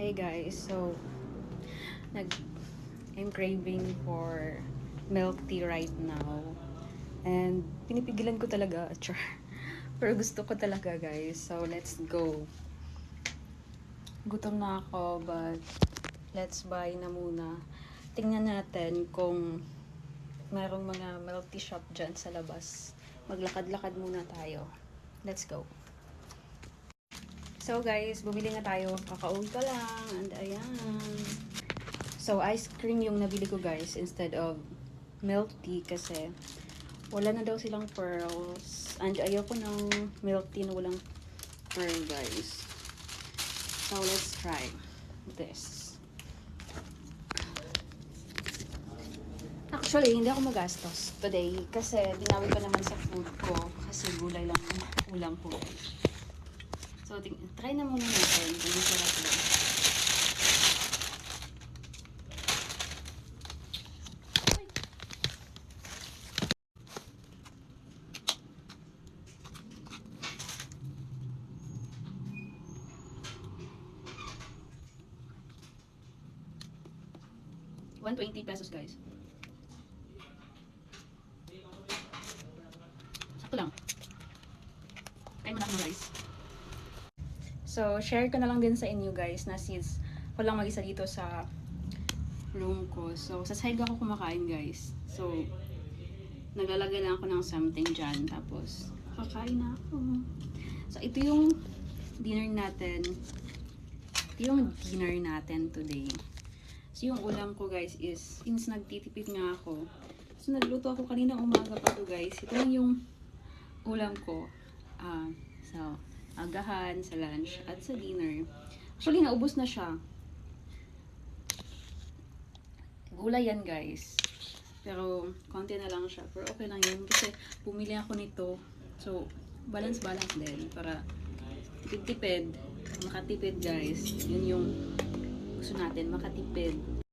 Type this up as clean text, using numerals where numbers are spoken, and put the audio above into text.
Hi guys, so I'm craving for milk tea right now. And pinipigilan ko talaga, char. Pero gusto ko talaga guys, so let's go. Gutom na ako, but let's buy na muna. Tingnan natin kung merong mga milk tea shop dyan sa labas. Maglakad-lakad muna tayo. Let's go. So guys, bumili na tayo. Kakauwi pa lang. And ayan. So ice cream yung nabili ko guys instead of milk tea kasi wala na daw silang pearls. And ayoko ng milk tea na walang pearl guys. So let's try this. Actually, hindi ako magastos today kasi binawi ko naman sa food ko kasi gulay lang yung ulam ko. So, try na muna natin kung masarap lang. ₱120 guys. Sakto lang. Kain mo na akong rice. So, share ko na lang din sa inyo guys na since ako lang mag-isa dito sa room ko. So, sa side ako kumakain guys. So, naglalagay lang ako ng something dyan. Tapos, kakain na ako. So, ito yung dinner natin. Ito yung dinner natin today. So, yung ulam ko guys is, since nagtitipid nga ako, so nagluto ako kanina umaga pa to guys. Ito lang yung ulam ko. So, agahan, sa lunch, at sa dinner. Actually, naubos na siya. Gulay yan guys. Pero, konti na lang siya. Pero okay lang yun. Kasi, pumili ako nito. So, balance-balance din. Para, tipid-tipid. Makatipid guys. Yun yung gusto natin. Makatipid.